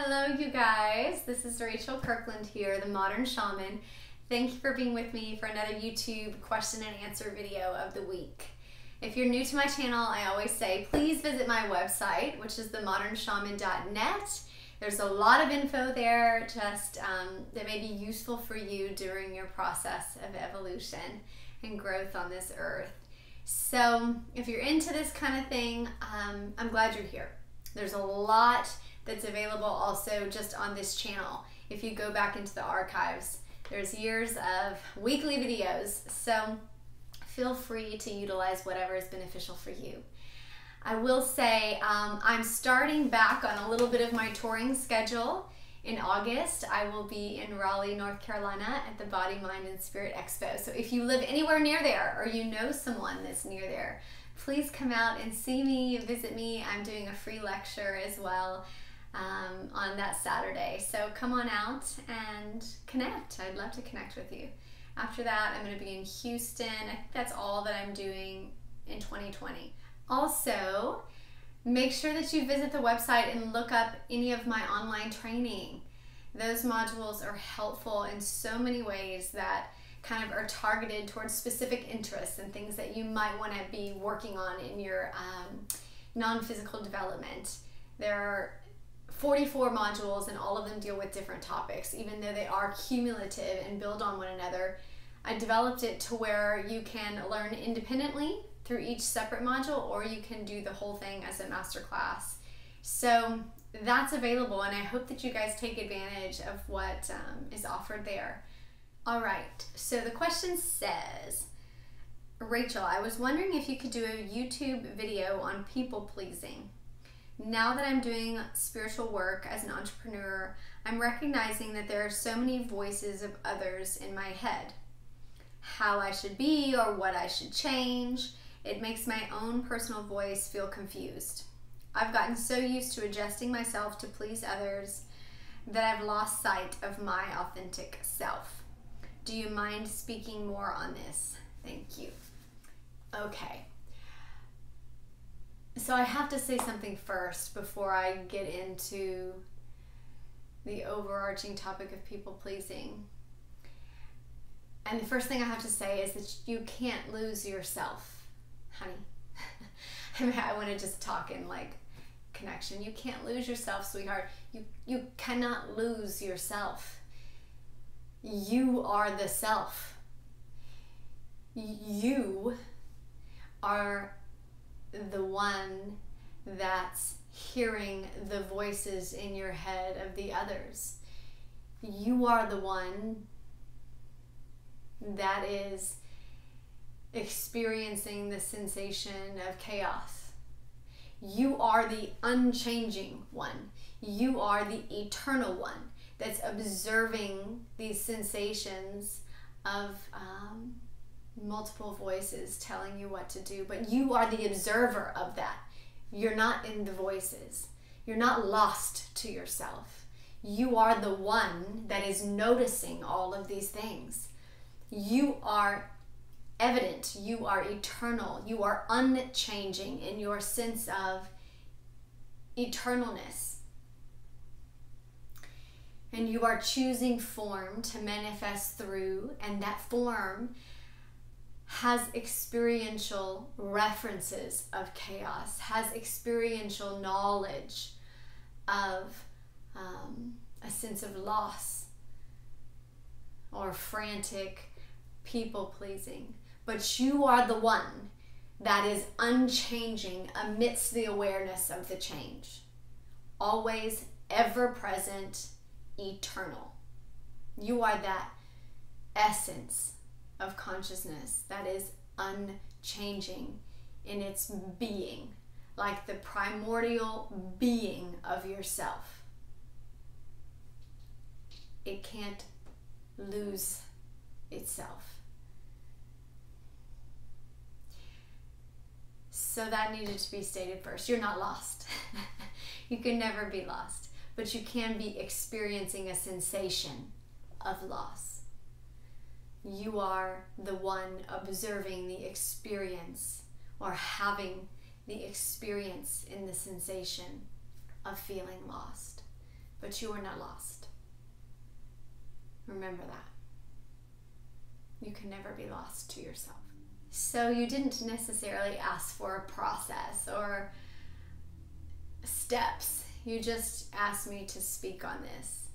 Hello you guys, this is Rachel Kirkland here, the Modern Shaman. Thank you for being with me for another YouTube question and answer video of the week. If you're new to my channel, I always say please visit my website, which is themodernshaman.net. There's a lot of info there just that may be useful for you during your process of evolution and growth on this earth. So if you're into this kind of thing, I'm glad you're here. There's a lot that's available also just on this channel. If you go back into the archives, there's years of weekly videos, so feel free to utilize whatever is beneficial for you. I will say I'm starting back on a little bit of my touring schedule. In August, I will be in Raleigh, North Carolina at the Body, Mind, and Spirit Expo. So if you live anywhere near there or you know someone that's near there, please come out and see me, visit me. I'm doing a free lecture as well on that Saturday. So come on out and connect. I'd love to connect with you. After that, I'm going to be in Houston. I think that's all that I'm doing in 2020. Also, make sure that you visit the website and look up any of my online training. Those modules are helpful in so many ways that kind of are targeted towards specific interests and things that you might want to be working on in your non-physical development. There are 44 modules and all of them deal with different topics, even though they are cumulative and build on one another. I developed it to where you can learn independently through each separate module, or you can do the whole thing as a masterclass. So that's available, and I hope that you guys take advantage of what is offered there. All right, so the question says, Rachel, I was wondering if you could do a YouTube video on people pleasing. Now that I'm doing spiritual work as an entrepreneur, I'm recognizing that there are so many voices of others in my head. How I should be or what I should change. It makes my own personal voice feel confused. I've gotten so used to adjusting myself to please others that I've lost sight of my authentic self. Do you mind speaking more on this? Thank you. Okay. So I have to say something first before I get into the overarching topic of people pleasing. And the first thing I have to say is that you can't lose yourself, honey. I mean, I want to just talk in like connection. You can't lose yourself, sweetheart. You cannot lose yourself. You are the self. You are the one that's hearing the voices in your head of the others. You are the one that is experiencing the sensation of chaos. You are the unchanging one. You are the eternal one that's observing these sensations of multiple voices telling you what to do, but you are the observer of that. You're not in the voices. You're not lost to yourself. You are the one that is noticing all of these things. You are evident. You are eternal. You are unchanging in your sense of eternalness. And you are choosing form to manifest through, and that form has experiential references of chaos, has experiential knowledge of a sense of loss or frantic people pleasing. But you are the one that is unchanging amidst the awareness of the change. Always, ever present, eternal. You are that essence of consciousness that is unchanging in its being, like the primordial being of yourself. It can't lose itself. So that needed to be stated first. You're not lost. You can never be lost, but you can be experiencing a sensation of loss. You are the one observing the experience or having the experience in the sensation of feeling lost. but you are not lost. Remember that. You can never be lost to yourself. So you didn't necessarily ask for a process or steps. You just asked me to speak on this.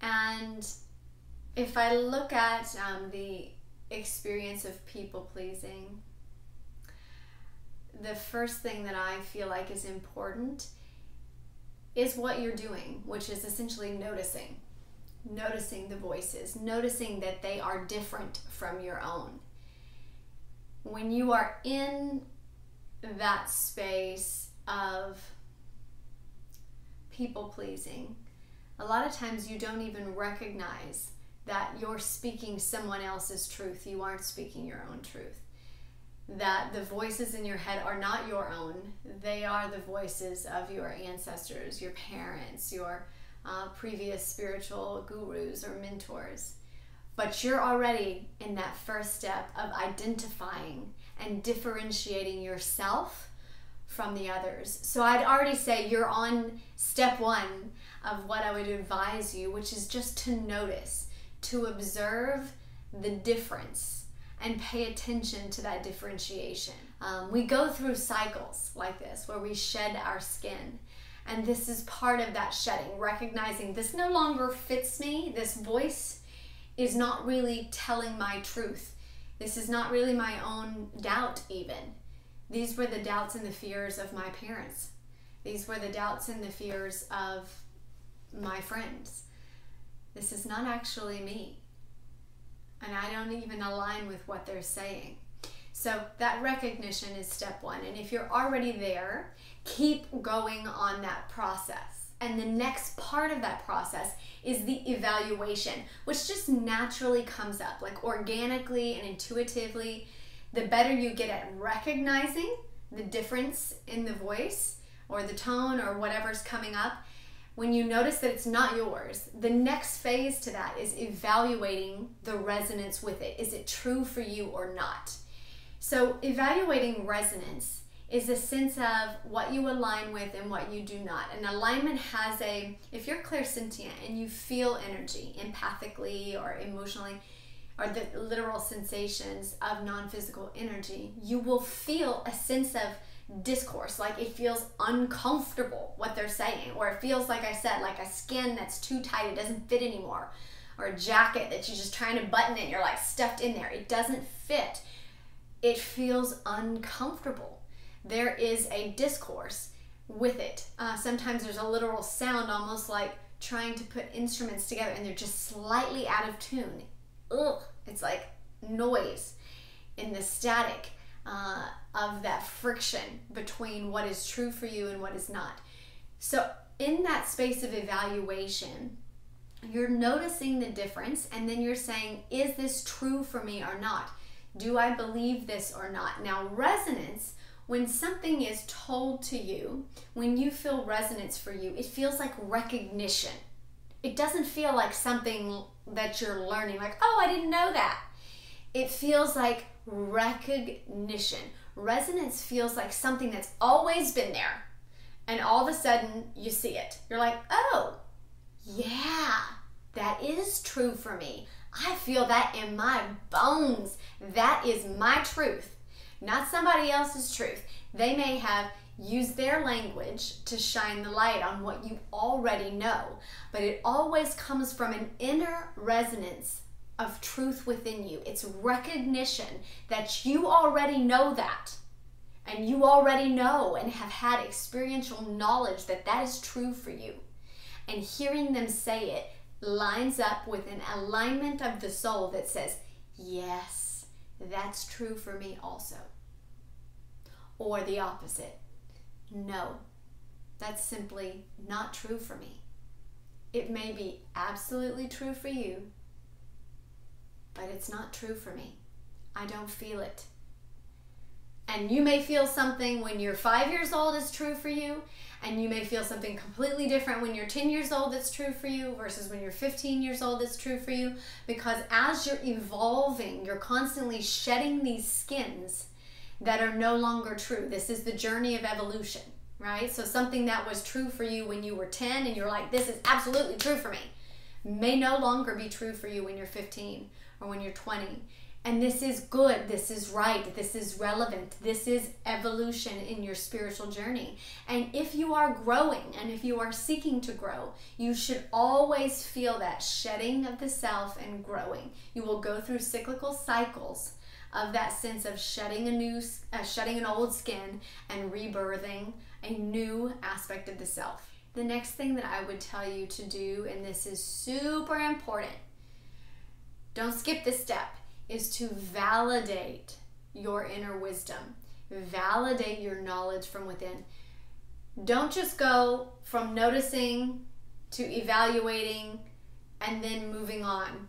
And if I look at the experience of people pleasing, the first thing that I feel like is important is what you're doing, which is essentially noticing the voices, noticing that they are different from your own. When you are in that space of people pleasing, a lot of times you don't even recognize that you're speaking someone else's truth. You aren't speaking your own truth. That the voices in your head are not your own. They are the voices of your ancestors, your parents, your previous spiritual gurus or mentors. But you're already in that first step of identifying and differentiating yourself from the others. So I'd already say you're on step one of what I would advise you, which is just to notice, to observe the difference and pay attention to that differentiation. We go through cycles like this where we shed our skin. And this is part of that shedding, recognizing this no longer fits me. This voice is not really telling my truth. This is not really my own doubt even. These were the doubts and the fears of my parents. These were the doubts and the fears of my friends. This is not actually me. And I don't even align with what they're saying. So that recognition is step one. And if you're already there, keep going on that process. And the next part of that process is the evaluation, which just naturally comes up, like organically and intuitively. The better you get at recognizing the difference in the voice or the tone or whatever's coming up, when you notice that it's not yours, the next phase to that is evaluating the resonance with it. Is it true for you or not? So evaluating resonance is a sense of what you align with and what you do not. And alignment has if you're clairsentient and you feel energy empathically or emotionally, or the literal sensations of non-physical energy, you will feel a sense of discourse, like it feels uncomfortable what they're saying, or it feels, like I said, like a skin that's too tight, it doesn't fit anymore, or a jacket that you're just trying to button it, you're like stuffed in there, it doesn't fit. It feels uncomfortable. There is a discourse with it. Sometimes there's a literal sound, almost like trying to put instruments together and they're just slightly out of tune. Ugh, it's like noise in the static of that friction between what is true for you and what is not. So in that space of evaluation, you're noticing the difference and then you're saying, is this true for me or not? Do I believe this or not? Now, resonance, when something is told to you, when you feel resonance for you, it feels like recognition. It doesn't feel like something that you're learning, like, oh, I didn't know that. It feels like recognition. Resonance feels like something that's always been there, and all of a sudden you see it. You're like, oh, yeah, that is true for me. I feel that in my bones. That is my truth, not somebody else's truth. They may have used their language to shine the light on what you already know, but it always comes from an inner resonance of truth within you. It's recognition that you already know that, and you already know and have had experiential knowledge that that is true for you. And hearing them say it lines up with an alignment of the soul that says, yes, that's true for me also. Or the opposite. No, that's simply not true for me. It may be absolutely true for you, but it's not true for me. I don't feel it. And you may feel something when you're 5 years old is true for you, and you may feel something completely different when you're 10 years old that's true for you versus when you're 15 years old that's true for you, because as you're evolving, you're constantly shedding these skins that are no longer true. This is the journey of evolution. right? So something that was true for you when you were 10 and you're like, this is absolutely true for me, may no longer be true for you when you're 15 or when you're 20. And this is good, this is right, this is relevant, this is evolution in your spiritual journey. And if you are growing and if you are seeking to grow, you should always feel that shedding of the self and growing. You will go through cyclical cycles of that sense of shedding an old skin and rebirthing a new aspect of the self. The next thing that I would tell you to do, and this is super important, don't skip this step, is to validate your inner wisdom. Validate your knowledge from within. Don't just go from noticing to evaluating and then moving on.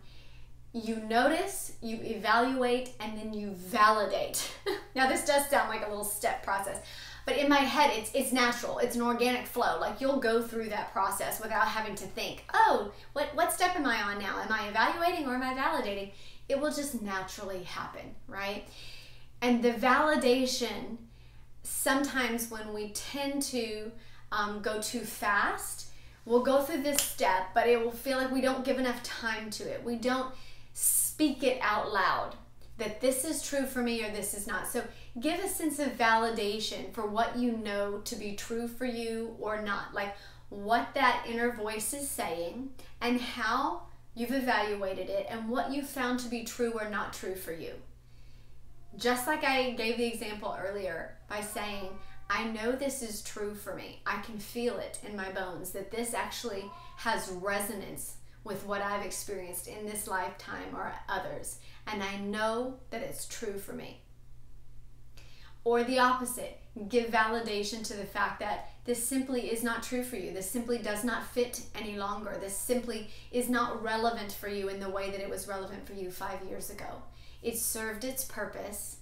You notice, you evaluate, and then you validate. Now this does sound like a little step process, but in my head it's natural. It's an organic flow. Like you'll go through that process without having to think, oh, what step am I on now? Am I evaluating or am I validating? It will just naturally happen, right? And the validation, sometimes when we tend to go too fast, we'll go through this step, but it will feel like we don't give enough time to it. We don't speak it out loud that this is true for me or this is not. So give a sense of validation for what you know to be true for you or not. Like what that inner voice is saying and how you've evaluated it and what you found to be true or not true for you. Just like I gave the example earlier by saying, I know this is true for me. I can feel it in my bones that this actually has resonance with what I've experienced in this lifetime or others. And I know that it's true for me. Or the opposite, give validation to the fact that this simply is not true for you. This simply does not fit any longer. This simply is not relevant for you in the way that it was relevant for you 5 years ago. It served its purpose,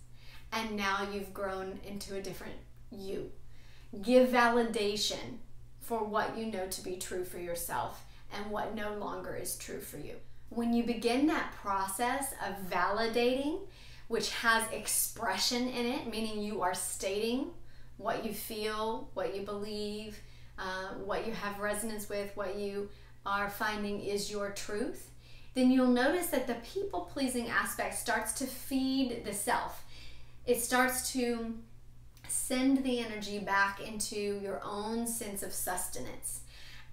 and now you've grown into a different you. Give validation for what you know to be true for yourself and what no longer is true for you. When you begin that process of validating, which has expression in it, meaning you are stating what you feel, what you believe, what you have resonance with, what you are finding is your truth, then you'll notice that the people-pleasing aspect starts to feed the self. It starts to send the energy back into your own sense of sustenance.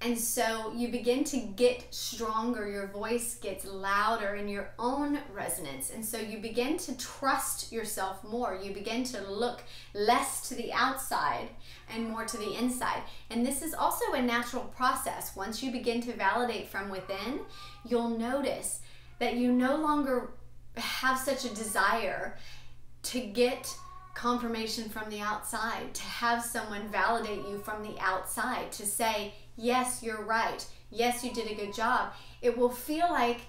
And so you begin to get stronger, your voice gets louder in your own resonance. And so you begin to trust yourself more. You begin to look less to the outside and more to the inside. And this is also a natural process. Once you begin to validate from within, you'll notice that you no longer have such a desire to get confirmation from the outside, to have someone validate you from the outside, to say, yes, you're right. Yes, you did a good job. It will feel like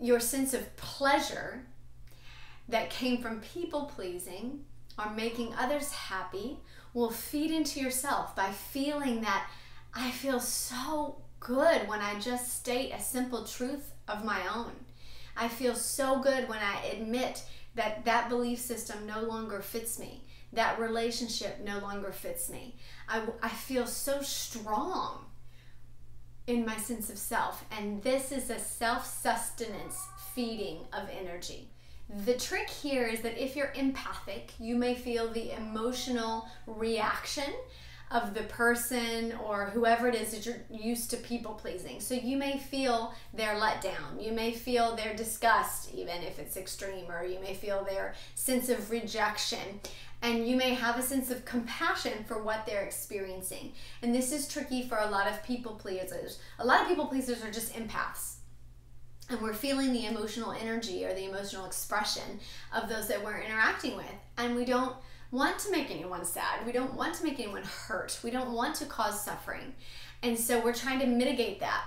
your sense of pleasure that came from people pleasing or making others happy will feed into yourself by feeling that I feel so good when I just state a simple truth of my own. I feel so good when I admit that that belief system no longer fits me. That relationship no longer fits me. I feel so strong in my sense of self. And this is a self-sustenance feeding of energy. The trick here is that if you're empathic, you may feel the emotional reaction of the person or whoever it is that you're used to people pleasing. So you may feel their letdown. You may feel their disgust, even if it's extreme, or you may feel their sense of rejection. And you may have a sense of compassion for what they're experiencing. And this is tricky for a lot of people pleasers. A lot of people pleasers are just empaths. And we're feeling the emotional energy or the emotional expression of those that we're interacting with. And we don't want to make anyone sad. We don't want to make anyone hurt. We don't want to cause suffering. And so we're trying to mitigate that.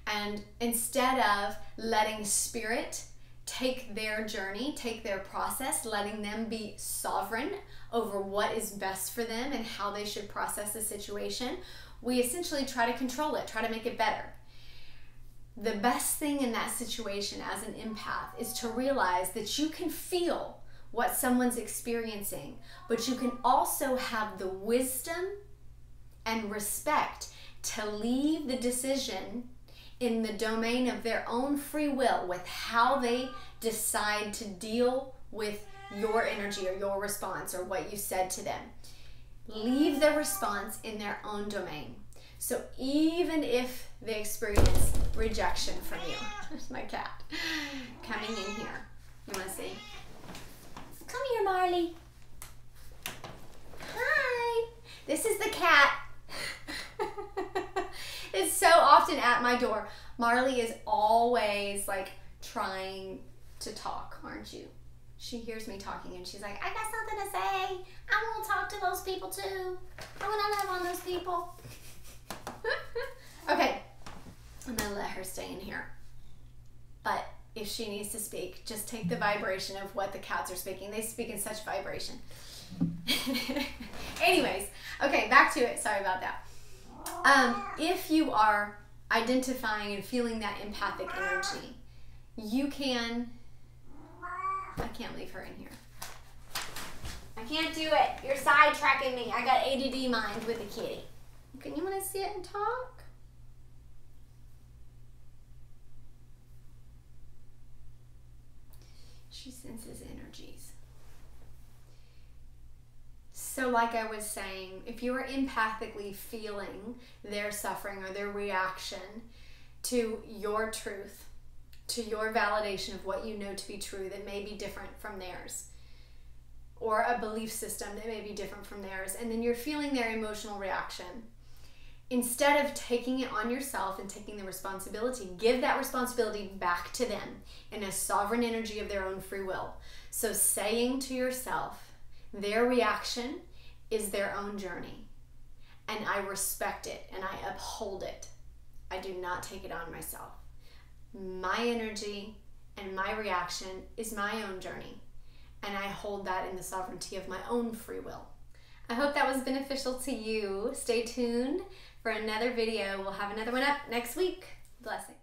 And instead of letting spirit take their journey, take their process, letting them be sovereign over what is best for them and how they should process the situation, we essentially try to control it, try to make it better. The best thing in that situation as an empath is to realize that you can feel what someone's experiencing, but you can also have the wisdom and respect to leave the decision in the domain of their own free will with how they decide to deal with your energy or your response or what you said to them. Leave the response in their own domain. So even if they experience rejection from you, there's my cat coming in here. You want to see? Come here, Marley. Hi. This is the cat. It's so often at my door. Marley is always like trying to talk, aren't you? She hears me talking and she's like, I got something to say. I want to talk to those people too. I want to love on those people. Okay, I'm gonna let her stay in here. But if she needs to speak, just take the vibration of what the cats are speaking. They speak in such vibration. Anyways, okay, back to it. Sorry about that. If you are identifying and feeling that empathic energy, you can... I can't leave her in here. I can't do it. You're sidetracking me. I got ADD mind with the kitty. Okay, you want to sit and talk? She senses energies. So like I was saying, if you are empathically feeling their suffering or their reaction to your truth, to your validation of what you know to be true that may be different from theirs, or a belief system that may be different from theirs, and then you're feeling their emotional reaction, instead of taking it on yourself and taking the responsibility, give that responsibility back to them in a sovereign energy of their own free will. So saying to yourself, their reaction is their own journey, and I respect it and I uphold it. I do not take it on myself. My energy and my reaction is my own journey, and I hold that in the sovereignty of my own free will. I hope that was beneficial to you. Stay tuned for another video. We'll have another one up next week. Blessings.